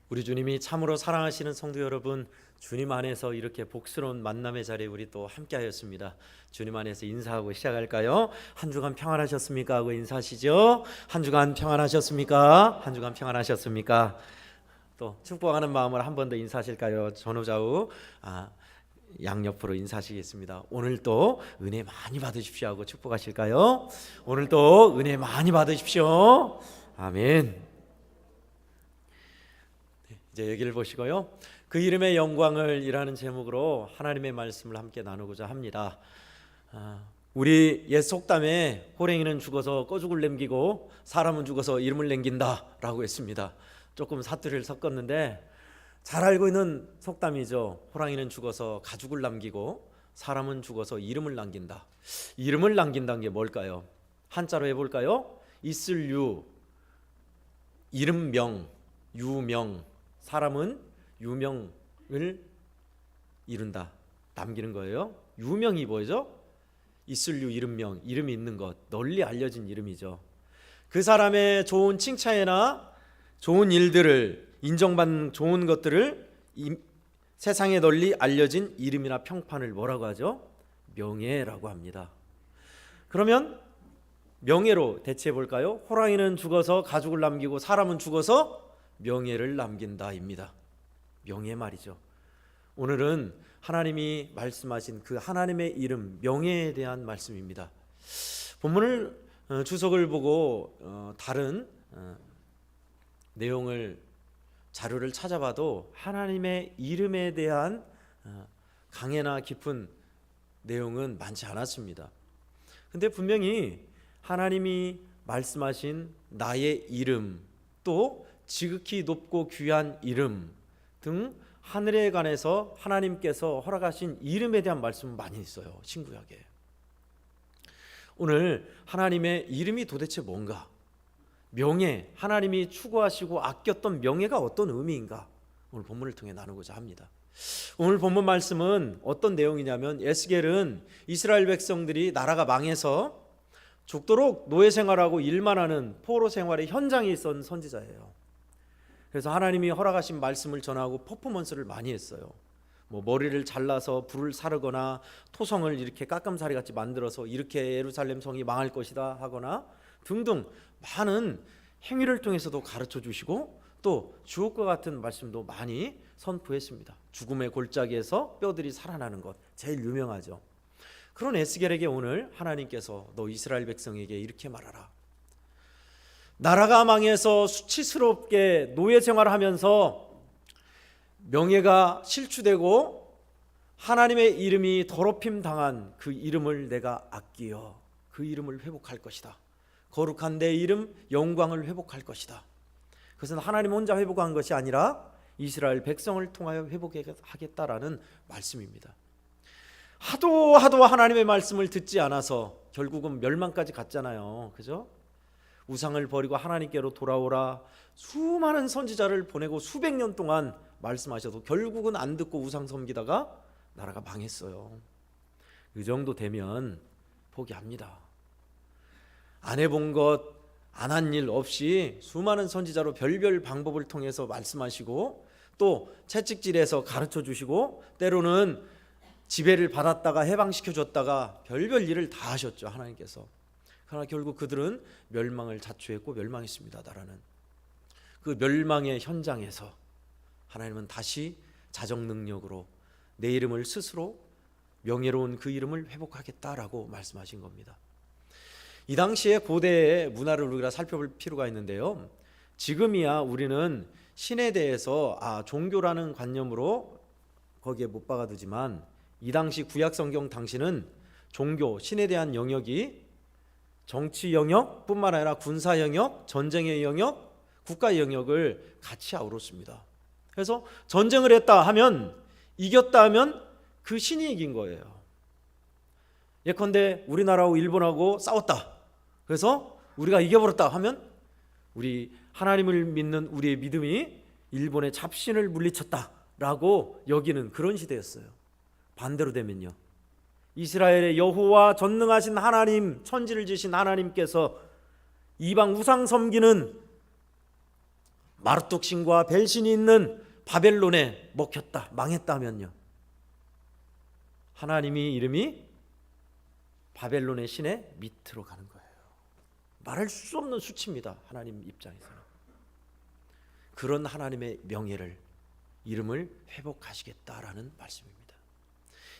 우리 주님이 참으로 사랑하시는 성도 여러분, 주님 안에서 이렇게 복스러운 만남의 자리에 우리 또 함께 하였습니다. 주님 안에서 인사하고 시작할까요? 한 주간 평안하셨습니까? 하고 인사하시죠. 한 주간 평안하셨습니까? 한 주간 평안하셨습니까? 또 축복하는 마음으로 한 번 더 인사하실까요? 전후좌우 양옆으로 인사하시겠습니다. 오늘도 은혜 많이 받으십시오 하고 축복하실까요? 오늘도 은혜 많이 받으십시오. 아멘. 이제 여기를 보시고요. 그 이름의 영광을 이라는 제목으로 하나님의 말씀을 함께 나누고자 합니다. 우리 옛 속담에 호랭이는 죽어서 꺼죽을 남기고 사람은 죽어서 이름을 남긴다 라고 했습니다. 조금 사투리를 섞었는데 잘 알고 있는 속담이죠. 호랑이는 죽어서 가죽을 남기고 사람은 죽어서 이름을 남긴다. 이름을 남긴다는 게 뭘까요? 한자로 해볼까요? 있을 유, 이름명, 유명. 사람은 유명을 이룬다, 남기는 거예요. 유명이 뭐죠? 있을 유, 이름명, 이름이 있는 것, 널리 알려진 이름이죠. 그 사람의 좋은 칭찬이나 좋은 일들을 인정받는 좋은 것들을 세상에 널리 알려진 이름이나 평판을 뭐라고 하죠? 명예라고 합니다. 그러면 명예로 대체해 볼까요? 호랑이는 죽어서 가죽을 남기고 사람은 죽어서 명예를 남긴다입니다. 명예 말이죠. 오늘은 하나님이 말씀하신 그 하나님의 이름 명예에 대한 말씀입니다. 본문을 주석을 보고 다른 내용을 자료를 찾아봐도 하나님의 이름에 대한 강해나 깊은 내용은 많지 않았습니다. 근데 분명히 하나님이 말씀하신 나의 이름, 또 지극히 높고 귀한 이름 등 하늘에 관해서 하나님께서 허락하신 이름에 대한 말씀은 많이 있어요. 신구약에. 오늘 하나님의 이름이 도대체 뭔가? 명예, 하나님이 추구하시고 아꼈던 명예가 어떤 의미인가? 오늘 본문을 통해 나누고자 합니다. 오늘 본문 말씀은 어떤 내용이냐면, 에스겔은 이스라엘 백성들이 나라가 망해서 죽도록 노예 생활하고 일만 하는 포로 생활의 현장에 있던 선지자예요. 그래서 하나님이 허락하신 말씀을 전하고 퍼포먼스를 많이 했어요. 머리를 잘라서 불을 사르거나 토성을 이렇게 깎음사리 같이 만들어서 이렇게 예루살렘 성이 망할 것이다 하거나 등등 많은 행위를 통해서도 가르쳐 주시고 또 주옥과 같은 말씀도 많이 선포했습니다. 죽음의 골짜기에서 뼈들이 살아나는 것 제일 유명하죠. 그런 에스겔에게 오늘 하나님께서 너 이스라엘 백성에게 이렇게 말하라. 나라가 망해서 수치스럽게 노예 생활하면서 명예가 실추되고 하나님의 이름이 더럽힘 당한 그 이름을 내가 아끼어 그 이름을 회복할 것이다. 거룩한 내 이름 영광을 회복할 것이다. 그것은 하나님 혼자 회복한 것이 아니라 이스라엘 백성을 통하여 회복하겠다라는 말씀입니다. 하도 하나님의 말씀을 듣지 않아서 결국은 멸망까지 갔잖아요. 그죠? 우상을 버리고 하나님께로 돌아오라 수많은 선지자를 보내고 수백 년 동안 말씀하셔도 결국은 안 듣고 우상 섬기다가 나라가 망했어요. 이 정도 되면 포기합니다. 안 해본 것, 안 한 일 없이 수많은 선지자로 별별 방법을 통해서 말씀하시고 또 채찍질해서 가르쳐 주시고 때로는 지배를 받았다가 해방시켜 줬다가 별별 일을 다 하셨죠. 하나님께서. 그러나 결국 그들은 멸망을 자초했고 멸망했습니다. 나라는. 그 멸망의 현장에서 하나님은 다시 자정 능력으로 내 이름을 스스로 명예로운 그 이름을 회복하겠다라고 말씀하신 겁니다. 이 당시에 고대의 문화를 우리가 살펴볼 필요가 있는데요. 지금이야 우리는 신에 대해서 종교라는 관념으로 거기에 못 박아두지만 이 당시 구약 성경 당시는 종교, 신에 대한 영역이 정치 영역뿐만 아니라 군사 영역, 전쟁의 영역, 국가의 영역을 같이 아우렀습니다. 그래서 전쟁을 했다 하면 이겼다 하면 그 신이 이긴 거예요. 예컨대 우리나라하고 일본하고 싸웠다. 그래서 우리가 이겨버렸다 하면 우리 하나님을 믿는 우리의 믿음이 일본의 잡신을 물리쳤다라고 여기는 그런 시대였어요. 반대로 되면요. 이스라엘의 여호와 전능하신 하나님, 천지를 지신 하나님께서 이방 우상 섬기는 마르뚝신과 벨신이 있는 바벨론에 먹혔다, 망했다 하면요, 하나님이 이름이 바벨론의 신의 밑으로 가는 거예요. 말할 수 없는 수치입니다. 하나님 입장에서는. 그런 하나님의 명예를, 이름을 회복하시겠다라는 말씀입니다.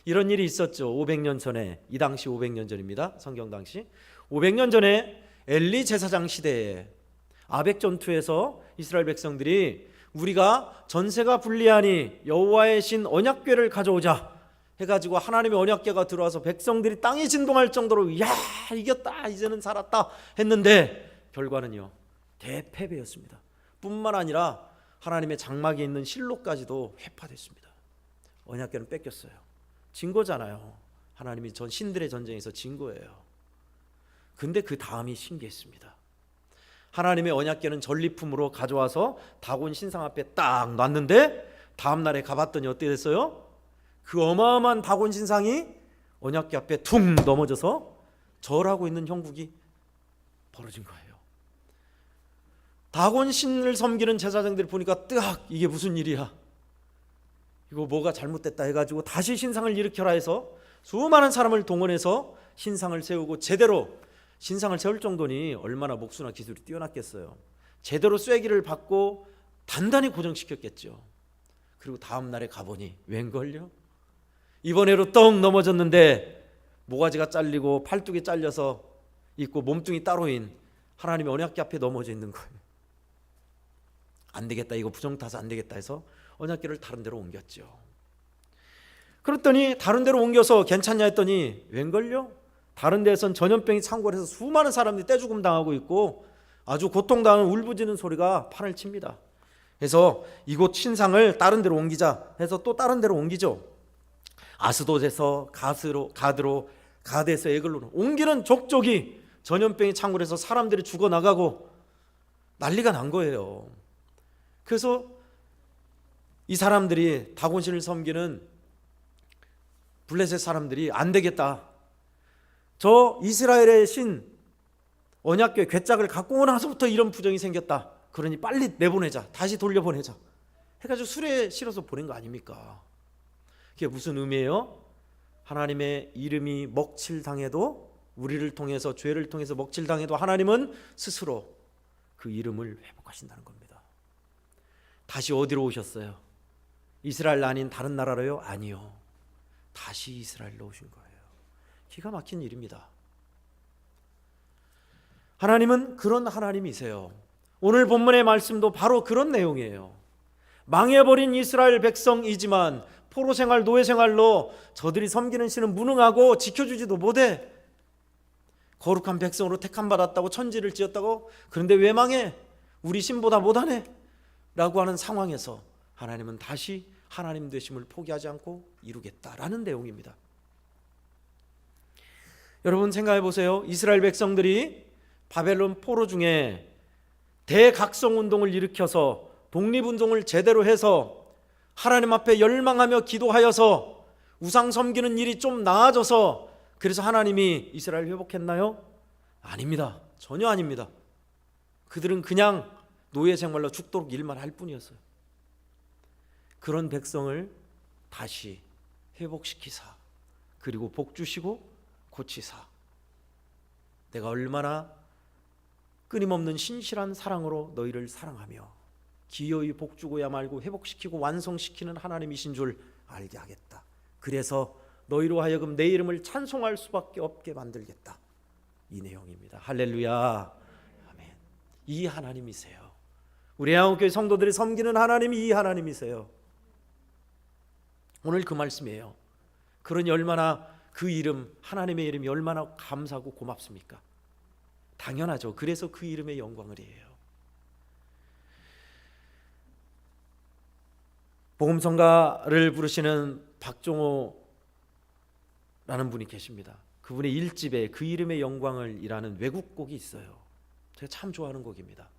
이런 일이 있었죠. 500년 전에, 이 당시 500년 전입니다. 성경 당시 500년 전에 엘리 제사장 시대에 아벡 전투에서 이스라엘 백성들이 우리가 전세가 불리하니 여호와의 신 언약궤를 가져오자 해가지고 하나님의 언약궤가 들어와서 백성들이 땅이 진동할 정도로 야 이겼다, 이제는 살았다 했는데 결과는요, 대패배였습니다. 뿐만 아니라 하나님의 장막에 있는 실로까지도 회파됐습니다. 언약궤는 뺏겼어요. 진 거잖아요. 하나님이 전 신들의 전쟁에서 진 거예요. 근데 그 다음이 신기했습니다. 하나님의 언약궤는 전리품으로 가져와서 다곤 신상 앞에 딱 놨는데 다음 날에 가봤더니 어떻게 됐어요? 그 어마어마한 다곤 신상이 언약궤 앞에 퉁 넘어져서 절하고 있는 형국이 벌어진 거예요. 다곤 신을 섬기는 제사장들이 보니까 뜨악, 이게 무슨 일이야, 이거 뭐가 잘못됐다 해가지고 다시 신상을 일으켜라 해서 수많은 사람을 동원해서 신상을 세우고, 제대로 신상을 세울 정도니 얼마나 목수나 기술이 뛰어났겠어요. 제대로 쐐기를 받고 단단히 고정시켰겠죠. 그리고 다음 날에 가보니 웬걸요? 이번에로 떡 넘어졌는데 모가지가 잘리고 팔뚝이 잘려서 있고 몸뚱이 따로인 하나님의 언약궤 앞에 넘어져 있는 거예요. 안 되겠다, 이거 부정타서 안 되겠다 해서 언약궤를 다른 데로 옮겼죠. 그랬더니 다른 데로 옮겨서 괜찮냐 했더니 웬걸요? 다른 데에선 전염병이 창궐해서 수많은 사람들이 떼죽음 당하고 있고 아주 고통당하는 울부짖는 소리가 판을 칩니다. 그래서 이곳 신상을 다른 데로 옮기자 해서 또 다른 데로 옮기죠. 아스돗에서 가드로, 가드에서 에글로로 옮기는 족족이 전염병이 창궐해서 사람들이 죽어나가고 난리가 난 거예요. 그래서 이 사람들이 다곤신을 섬기는 블레셋 사람들이 안 되겠다, 저 이스라엘의 신 언약궤 궤짝을 갖고 나서부터 이런 부정이 생겼다, 그러니 빨리 내보내자, 다시 돌려보내자 해가지고 수레에 실어서 보낸 거 아닙니까? 그게 무슨 의미예요? 하나님의 이름이 먹칠당해도, 우리를 통해서, 죄를 통해서 먹칠당해도 하나님은 스스로 그 이름을 회복하신다는 겁니다. 다시 어디로 오셨어요? 이스라엘 아닌 다른 나라로요? 아니요, 다시 이스라엘로 오신 거예요. 기가 막힌 일입니다. 하나님은 그런 하나님이세요. 오늘 본문의 말씀도 바로 그런 내용이에요. 망해버린 이스라엘 백성이지만 포로생활, 노예생활로 저들이 섬기는 신은 무능하고 지켜주지도 못해. 거룩한 백성으로 택함받았다고 천지를 지었다고, 그런데 왜 망해? 우리 신보다 못하네 라고 하는 상황에서 하나님은 다시 하나님 되심을 포기하지 않고 이루겠다라는 내용입니다. 여러분 생각해 보세요. 이스라엘 백성들이 바벨론 포로 중에 대각성운동을 일으켜서 독립운동을 제대로 해서 하나님 앞에 열망하며 기도하여서 우상 섬기는 일이 좀 나아져서 그래서 하나님이 이스라엘 회복했나요? 아닙니다. 전혀 아닙니다. 그들은 그냥 노예 생활로 죽도록 일만 할 뿐이었어요. 그런 백성을 다시 회복시키사, 그리고 복 주시고 고치사, 내가 얼마나 끊임없는 신실한 사랑으로 너희를 사랑하며 기어이 복주고야 말고 회복시키고 완성시키는 하나님이신 줄 알게 하겠다. 그래서 너희로 하여금 내 이름을 찬송할 수밖에 없게 만들겠다. 이 내용입니다. 할렐루야. 아멘. 이 하나님이세요. 우리 한국교회 성도들이 섬기는 하나님이 이 하나님이세요. 오늘 그 말씀이에요. 그러니 얼마나 그 이름, 하나님의 이름이 얼마나 감사하고 고맙습니까? 당연하죠. 그래서 그 이름의 영광을 해요. 복음성가를 부르시는 박종호라는 분이 계십니다. 그분의 1집에 그 이름의 영광을 이라는 외국곡이 있어요. 제가 참 좋아하는 곡입니다.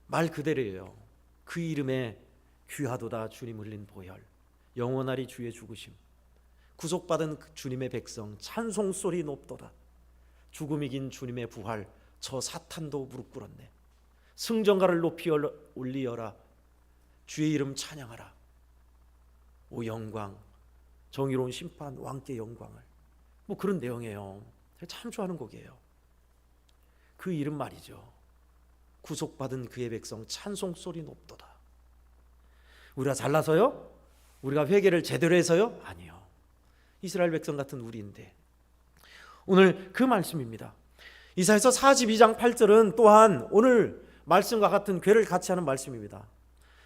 말 그대로예요. 그 이름에 귀하도다 주님 흘린 보혈, 영원하리 주의 죽으심, 구속받은 주님의 백성 찬송 소리 높도다. 죽음 이긴 주님의 부활, 저 사탄도 무릎 꿇었네. 승전가를 높이 올리어라. 주의 이름 찬양하라. 오 영광, 정의로운 심판, 왕께 영광을. 뭐 그런 내용이에요. 제가 참 좋아하는 곡이에요. 그 이름 말이죠. 구속받은 그의 백성 찬송 소리 높도다. 우리가 잘나서요? 우리가 회개를 제대로 해서요? 아니요. 이스라엘 백성 같은 우리인데 오늘 그 말씀입니다. 이사야서 42장 8절은 또한 오늘 말씀과 같은 괴를 같이 하는 말씀입니다.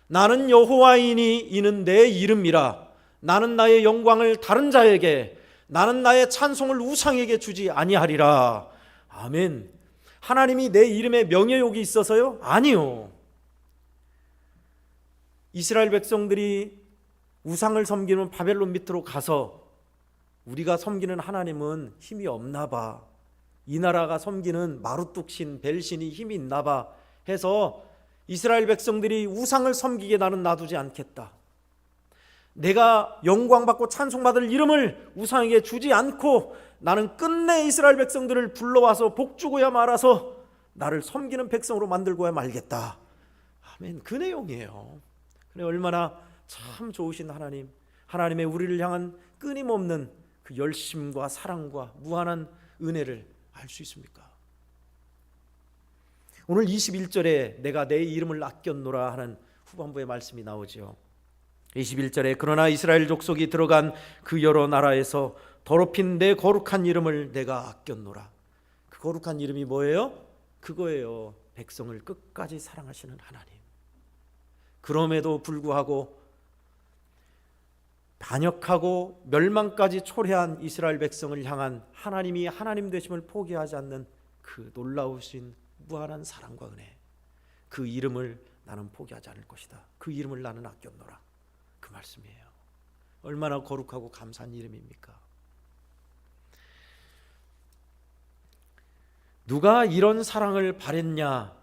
나는 여호와이니 이는 내 이름이라. 나는 나의 영광을 다른 자에게, 나는 나의 찬송을 우상에게 주지 아니하리라. 아멘. 하나님이 내 이름에 명예욕이 있어서요? 아니요. 이스라엘 백성들이 우상을 섬기는 바벨론 밑으로 가서 우리가 섬기는 하나님은 힘이 없나 봐, 이 나라가 섬기는 마루뚝신 벨신이 힘이 있나 봐 해서 이스라엘 백성들이 우상을 섬기게 나는 놔두지 않겠다. 내가 영광받고 찬송받을 이름을 우상에게 주지 않고 나는 끝내 이스라엘 백성들을 불러와서 복주고야 말아서 나를 섬기는 백성으로 만들고야 말겠다. 아멘. 그 내용이에요. 그래 얼마나 참 좋으신 하나님, 하나님의 우리를 향한 끊임없는 그 열심과 사랑과 무한한 은혜를 알 수 있습니까? 오늘 21절에 내가 내 이름을 아꼈노라 하는 후반부의 말씀이 나오죠. 21절에 그러나 이스라엘 족속이 들어간 그 여러 나라에서 더럽힌 내 거룩한 이름을 내가 아꼈노라. 그 거룩한 이름이 뭐예요? 그거예요. 백성을 끝까지 사랑하시는 하나님. 그럼에도 불구하고 반역하고 멸망까지 초래한 이스라엘 백성을 향한 하나님이 하나님 되심을 포기하지 않는 그 놀라우신 무한한 사랑과 은혜, 그 이름을 나는 포기하지 않을 것이다. 그 이름을 나는 아꼈노라. 그 말씀이에요. 얼마나 거룩하고 감사한 이름입니까? 누가 이런 사랑을 바랬냐?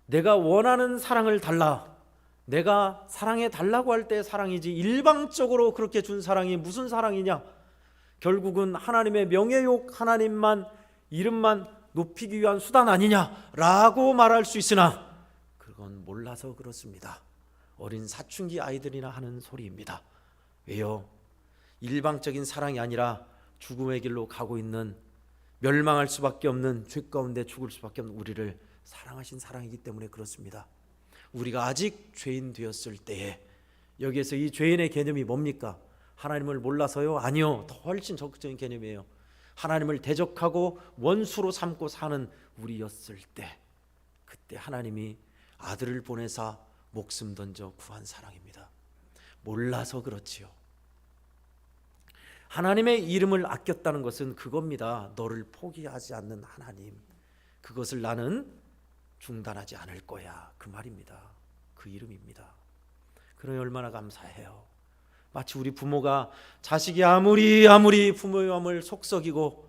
내가 원하는 사랑을 달라. 내가 사랑해 달라고 할 때 사랑이지 일방적으로 그렇게 준 사랑이 무슨 사랑이냐? 결국은 하나님의 명예욕, 하나님만 이름만 높이기 위한 수단 아니냐라고 말할 수 있으나 그건 몰라서 그렇습니다. 어린 사춘기 아이들이나 하는 소리입니다. 왜요? 일방적인 사랑이 아니라 죽음의 길로 가고 있는, 멸망할 수밖에 없는, 죄 가운데 죽을 수밖에 없는 우리를 사랑하신 사랑이기 때문에 그렇습니다. 우리가 아직 죄인 되었을 때에, 여기에서 이 죄인의 개념이 뭡니까? 하나님을 몰라서요? 아니요. 더 훨씬 적극적인 개념이에요. 하나님을 대적하고 원수로 삼고 사는 우리였을 때, 그때 하나님이 아들을 보내사 목숨 던져 구한 사랑입니다. 몰라서 그렇지요. 하나님의 이름을 아꼈다는 것은 그겁니다. 너를 포기하지 않는 하나님, 그것을 나는 중단하지 않을 거야, 그 말입니다. 그 이름입니다. 그러니 얼마나 감사해요. 마치 우리 부모가 자식이 아무리 부모의 마음을 속썩이고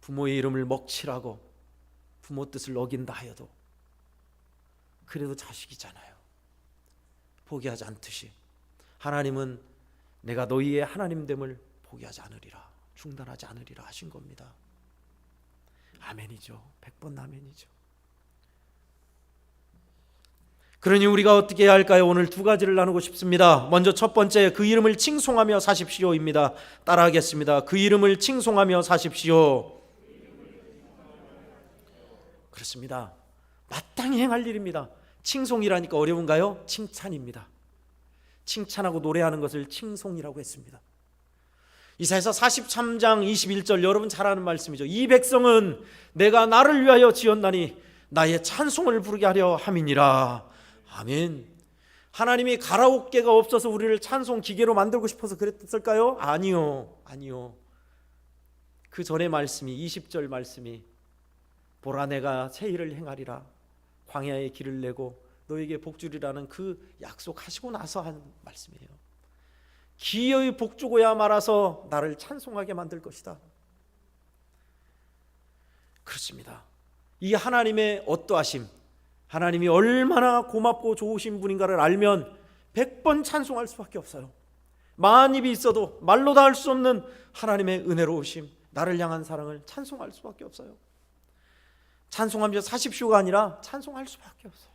부모의 이름을 먹칠하고 부모 뜻을 어긴다 하여도 그래도 자식이잖아요. 포기하지 않듯이 하나님은 내가 너희의 하나님됨을 포기하지 않으리라, 중단하지 않으리라 하신 겁니다. 아멘이죠. 100번 아멘이죠. 그러니 우리가 어떻게 해야 할까요? 오늘 두 가지를 나누고 싶습니다. 먼저 첫 번째, 그 이름을 칭송하며 사십시오입니다. 따라하겠습니다. 그 이름을 칭송하며 사십시오. 그렇습니다. 마땅히 행할 일입니다. 칭송이라니까 어려운가요? 칭찬입니다. 칭찬하고 노래하는 것을 칭송이라고 했습니다. 이사야서 43장 21절, 여러분 잘 아는 말씀이죠. 이 백성은 내가 나를 위하여 지었나니 나의 찬송을 부르게 하려 함이니라. 아멘. 하나님이 가라오케가 없어서 우리를 찬송 기계로 만들고 싶어서 그랬을까요? 아니요. 그 전의 말씀이, 20절 말씀이, 보라 내가 새 일을 행하리라, 광야에 길을 내고 너에게 복주리라는 그 약속하시고 나서 한 말씀이에요. 기어이 복주고야 말아서 나를 찬송하게 만들 것이다. 그렇습니다. 이 하나님의 어떠하심, 하나님이 얼마나 고맙고 좋으신 분인가를 알면 100번 찬송할 수밖에 없어요. 만 입이 있어도 말로 다 할 수 없는 하나님의 은혜로우심, 나를 향한 사랑을 찬송할 수밖에 없어요. 찬송하며 사십시오가 아니라 찬송할 수밖에 없어요.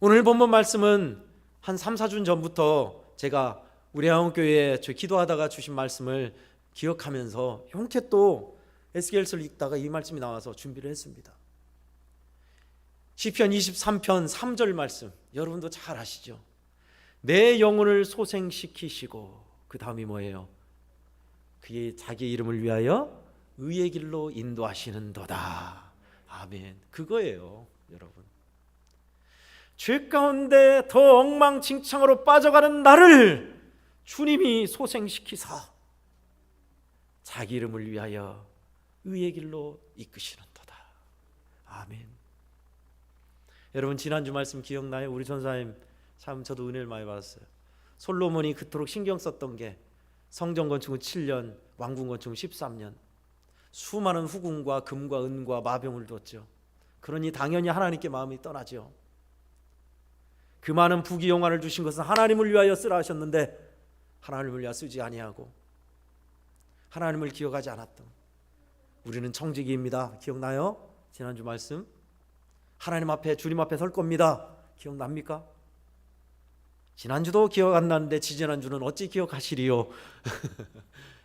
오늘 본문 말씀은 한 3, 4주 전부터 제가 우리 한국교회에 기도하다가 주신 말씀을 기억하면서 용케 또 에스겔서를 읽다가 이 말씀이 나와서 준비를 했습니다. 시편 23편 3절 말씀, 여러분도 잘 아시죠? 내 영혼을 소생시키시고, 그 다음이 뭐예요? 그의 자기 이름을 위하여 의의 길로 인도하시는도다. 아멘. 그거예요, 여러분. 죄 가운데 더 엉망진창으로 빠져가는 나를 주님이 소생시키사 자기 이름을 위하여 의의 길로 이끄시는도다. 아멘. 여러분, 지난주 말씀 기억나요? 우리 전사님 참 저도 은혜를 많이 받았어요. 솔로몬이 그토록 신경 썼던 게 성전 건축은 7년, 왕궁 건축은 13년, 수많은 후궁과 금과 은과 마병을 뒀죠. 그러니 당연히 하나님께 마음이 떠나죠. 그 많은 부귀영화를 주신 것은 하나님을 위하여 쓰라 하셨는데 하나님을 위하여 쓰지 아니하고 하나님을 기억하지 않았던 우리는 청지기입니다. 기억나요? 지난주 말씀. 하나님 앞에, 주님 앞에 설 겁니다. 기억납니까? 지난주도 기억 안 나는데 지지난주는 어찌 기억하시리요?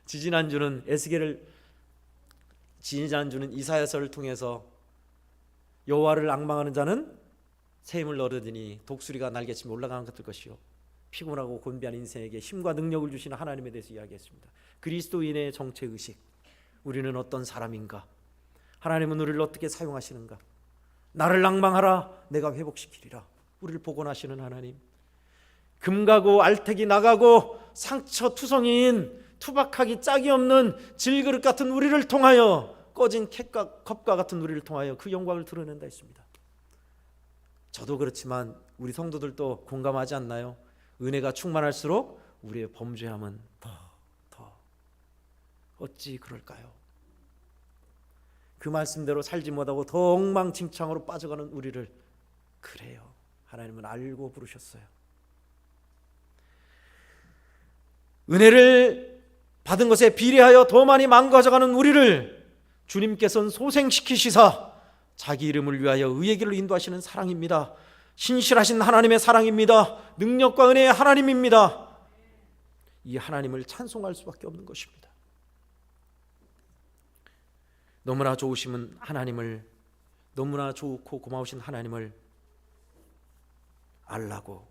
지지난주는 에스겔을, 지지난주는 이사야서를 통해서 여호와를 앙망하는 자는 새 힘을 얻으니 독수리가 날개치며 올라가는 것이요 피곤하고 곤비한 인생에게 힘과 능력을 주시는 하나님에 대해서 이야기했습니다. 그리스도인의 정체의식, 우리는 어떤 사람인가? 하나님은 우리를 어떻게 사용하시는가? 나를 낭망하라, 내가 회복시키리라. 우리를 복원하시는 하나님. 금가고 알택이 나가고 상처투성이인 투박하기 짝이 없는 질그릇 같은 우리를 통하여, 꺼진 컵과 같은 우리를 통하여 그 영광을 드러낸다 했습니다. 저도 그렇지만 우리 성도들도 공감하지 않나요? 은혜가 충만할수록 우리의 범죄함은 더 어찌 그럴까요? 그 말씀대로 살지 못하고 더 엉망진창으로 빠져가는 우리를, 그래요, 하나님은 알고 부르셨어요. 은혜를 받은 것에 비례하여 더 많이 망가져가는 우리를 주님께서는 소생시키시사 자기 이름을 위하여 의의 길로 인도하시는 사랑입니다. 신실하신 하나님의 사랑입니다. 능력과 은혜의 하나님입니다. 이 하나님을 찬송할 수밖에 없는 것입니다. 너무나 좋으신 하나님을, 너무나 좋고 고마우신 하나님을 알라고,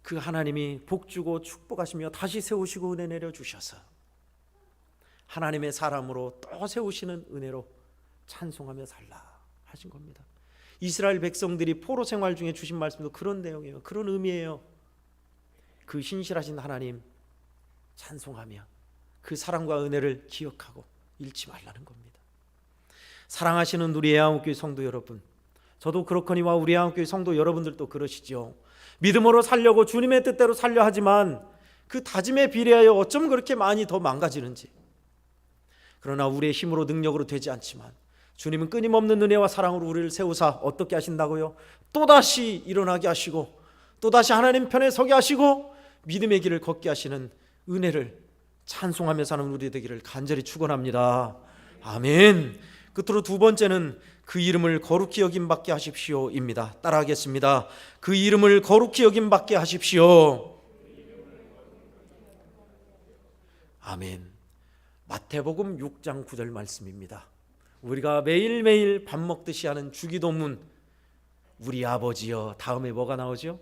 그 하나님이 복주고 축복하시며 다시 세우시고 은혜 내려주셔서 하나님의 사람으로 또 세우시는 은혜로 찬송하며 살라 하신 겁니다. 이스라엘 백성들이 포로 생활 중에 주신 말씀도 그런 내용이에요. 그런 의미예요. 그 신실하신 하나님 찬송하며 그 사랑과 은혜를 기억하고 잃지 말라는 겁니다. 사랑하시는 우리 애한국교회 성도 여러분, 저도 그렇거니와 우리 애한국교회 성도 여러분들도 그러시죠. 믿음으로 살려고 주님의 뜻대로 살려 하지만 그 다짐에 비례하여 어쩜 그렇게 많이 더 망가지는지. 그러나 우리의 힘으로 능력으로 되지 않지만 주님은 끊임없는 은혜와 사랑으로 우리를 세우사 어떻게 하신다고요? 또다시 일어나게 하시고 또다시 하나님 편에 서게 하시고 믿음의 길을 걷게 하시는 은혜를 찬송하며 사는 우리 되기를 간절히 축원합니다. 아멘. 끝으로 두 번째는 그 이름을 거룩히 여김받게 하십시오입니다. 따라하겠습니다. 그 이름을 거룩히 여김받게 하십시오. 아멘. 마태복음 6장 9절 말씀입니다. 우리가 매일매일 밥 먹듯이 하는 주기도문, 우리 아버지여, 다음에 뭐가 나오죠?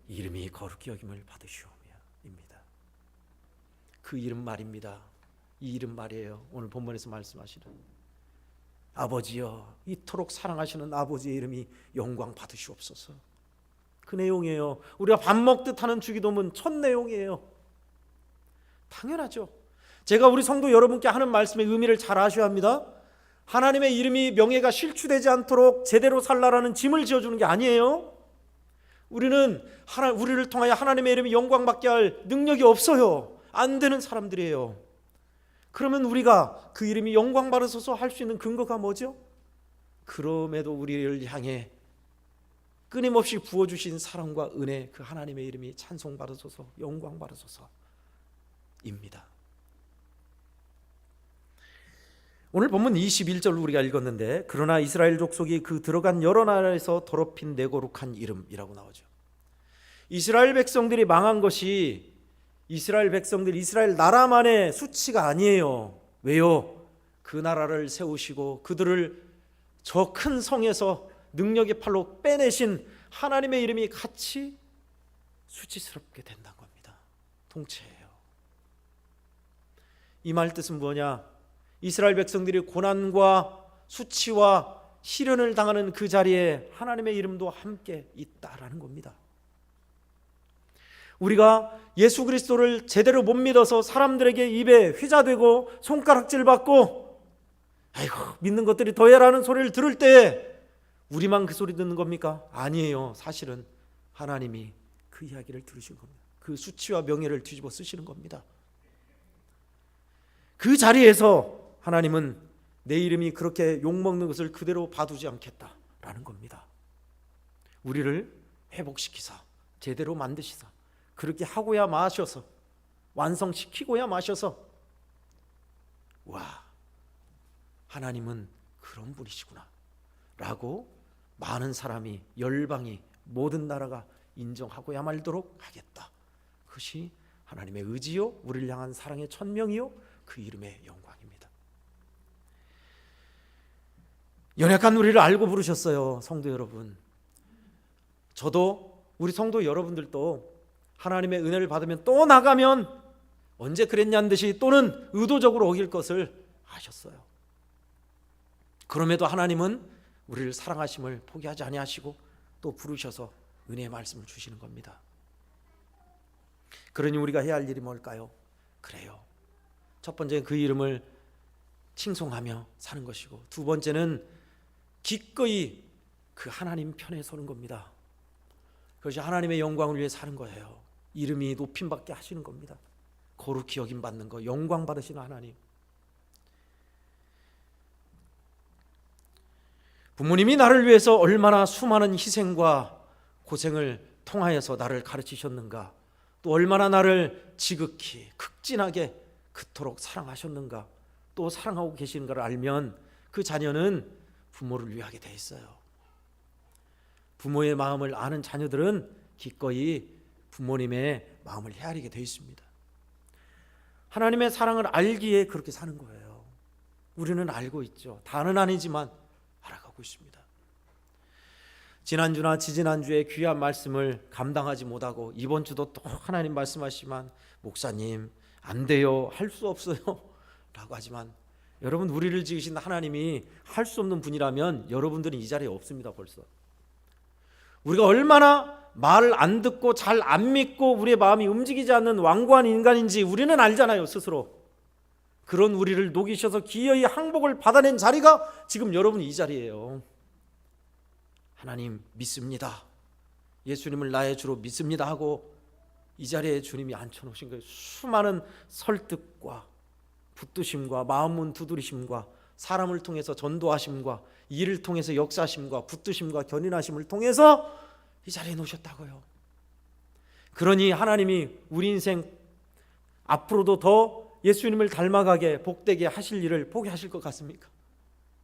이름이 거룩히 여김을 받으시오며입니다. 그 이름 말입니다. 이 이름 말이에요. 오늘 본문에서 말씀하시는 아버지여, 이토록 사랑하시는 아버지의 이름이 영광 받으시옵소서. 그 내용이에요. 우리가 밥 먹듯 하는 주기도문 첫 내용이에요. 당연하죠. 제가 우리 성도 여러분께 하는 말씀의 의미를 잘 아셔야 합니다. 하나님의 이름이 명예가 실추되지 않도록 제대로 살라라는 짐을 지어주는 게 아니에요. 우리는 우리를 통하여 하나님의 이름이 영광받게 할 능력이 없어요. 안 되는 사람들이에요. 그러면 우리가 그 이름이 영광받으소서 할 수 있는 근거가 뭐죠? 그럼에도 우리를 향해 끊임없이 부어주신 사랑과 은혜, 그 하나님의 이름이 찬송받으소서, 영광받으소서입니다. 오늘 본문 21절 우리가 읽었는데 그러나 이스라엘 족속이 그 들어간 여러 나라에서 더럽힌 내거룩한 이름이라고 나오죠. 이스라엘 백성들이 망한 것이 이스라엘 백성들, 이스라엘 나라만의 수치가 아니에요. 왜요? 그 나라를 세우시고 그들을 저 큰 성에서 능력의 팔로 빼내신 하나님의 이름이 같이 수치스럽게 된다는 겁니다. 통째예요. 이 말 뜻은 뭐냐? 이스라엘 백성들이 고난과 수치와 시련을 당하는 그 자리에 하나님의 이름도 함께 있다라는 겁니다. 우리가 예수 그리스도를 제대로 못 믿어서 사람들에게 입에 휘자되고 손가락질 받고 아이고 믿는 것들이 더해라는 소리를 들을 때 우리만 그 소리 듣는 겁니까? 아니에요. 사실은 하나님이 그 이야기를 들으신 겁니다. 그 수치와 명예를 뒤집어 쓰시는 겁니다. 그 자리에서 하나님은 내 이름이 그렇게 욕먹는 것을 그대로 봐두지 않겠다라는 겁니다. 우리를 회복시키사 제대로 만드시사 그렇게 하고야 마셔서 완성시키고야 마셔서 와 하나님은 그런 분이시구나 라고 많은 사람이 열방이 모든 나라가 인정하고야 말도록 하겠다. 그것이 하나님의 의지요 우리를 향한 사랑의 천명이요 그 이름의 영광입니다. 연약한 우리를 알고 부르셨어요. 성도 여러분, 저도 우리 성도 여러분들도 하나님의 은혜를 받으면 또 나가면 언제 그랬냐는 듯이 또는 의도적으로 어길 것을 아셨어요. 그럼에도 하나님은 우리를 사랑하심을 포기하지 아니하시고 또 부르셔서 은혜의 말씀을 주시는 겁니다. 그러니 우리가 해야 할 일이 뭘까요? 그래요. 첫 번째는 그 이름을 칭송하며 사는 것이고 두 번째는 기꺼이 그 하나님 편에 서는 겁니다. 그것이 하나님의 영광을 위해 사는 거예요. 이름이 높임받게 하시는 겁니다. 거룩히 여김받는 거, 영광 받으시는 하나님. 부모님이 나를 위해서 얼마나 수많은 희생과 고생을 통하여서 나를 가르치셨는가, 또 얼마나 나를 지극히 극진하게 그토록 사랑하셨는가, 또 사랑하고 계시는가를 알면 그 자녀는 부모를 위하게 돼 있어요. 부모의 마음을 아는 자녀들은 기꺼이 부모님의 마음을 헤아리게 돼 있습니다. 하나님의 사랑을 알기에 그렇게 사는 거예요. 우리는 알고 있죠. 다는 아니지만 알아가고 있습니다. 지난주나 지지난주에 귀한 말씀을 감당하지 못하고 이번 주도 또 하나님 말씀하시지만 목사님 안 돼요, 할 수 없어요 라고 하지만 여러분, 우리를 지으신 하나님이 할 수 없는 분이라면 여러분들은 이 자리에 없습니다. 벌써 우리가 얼마나 말을 안 듣고 잘 안 믿고 우리의 마음이 움직이지 않는 완고한 인간인지 우리는 알잖아요. 스스로. 그런 우리를 녹이셔서 기어이 항복을 받아낸 자리가 지금 여러분이 이 자리예요. 하나님 믿습니다, 예수님을 나의 주로 믿습니다 하고 이 자리에 주님이 앉혀놓으신 거예요. 수많은 설득과 붙드심과 마음문 두드리심과 사람을 통해서 전도하심과 일을 통해서 역사하심과 붙드심과 견인하심을 통해서 이 자리에 놓으셨다고요. 그러니 하나님이 우리 인생 앞으로도 더 예수님을 닮아가게 복되게 하실 일을 포기하실 것 같습니까?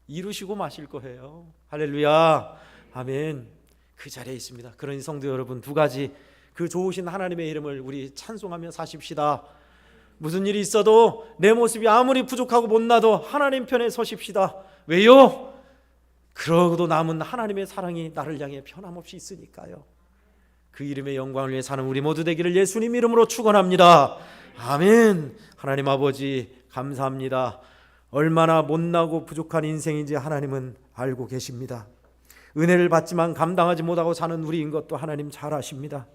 이루시고 마실 거예요. 할렐루야, 아멘. 그 자리에 있습니다. 그러니 성도 여러분, 두 가지 그 좋으신 하나님의 이름을 우리 찬송하며 사십시다. 무슨 일이 있어도 내 모습이 아무리 부족하고 못나도 하나님 편에 서십시다. 왜요? 그러고도 남은 하나님의 사랑이 나를 향해 변함없이 있으니까요. 그 이름의 영광을 위해 사는 우리 모두 되기를 예수님 이름으로 축원합니다. 아멘. 하나님 아버지 감사합니다. 얼마나 못나고 부족한 인생인지 하나님은 알고 계십니다. 은혜를 받지만 감당하지 못하고 사는 우리인 것도 하나님 잘 아십니다.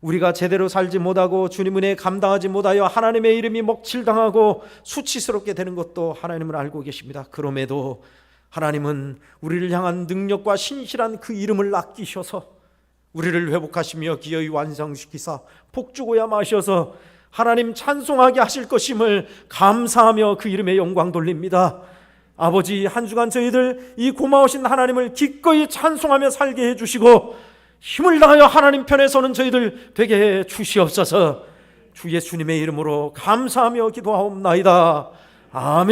우리가 제대로 살지 못하고 주님 은혜 감당하지 못하여 하나님의 이름이 먹칠당하고 수치스럽게 되는 것도 하나님은 알고 계십니다. 그럼에도 하나님은 우리를 향한 능력과 신실한 그 이름을 아끼셔서 우리를 회복하시며 기어이 완성시키사 복주고야 마셔서 하나님 찬송하게 하실 것임을 감사하며 그 이름에 영광 돌립니다. 아버지, 한 주간 저희들 이 고마우신 하나님을 기꺼이 찬송하며 살게 해주시고 힘을 다하여 하나님 편에 서는 저희들 되게 해 주시옵소서. 주 예수님의 이름으로 감사하며 기도하옵나이다. 아멘.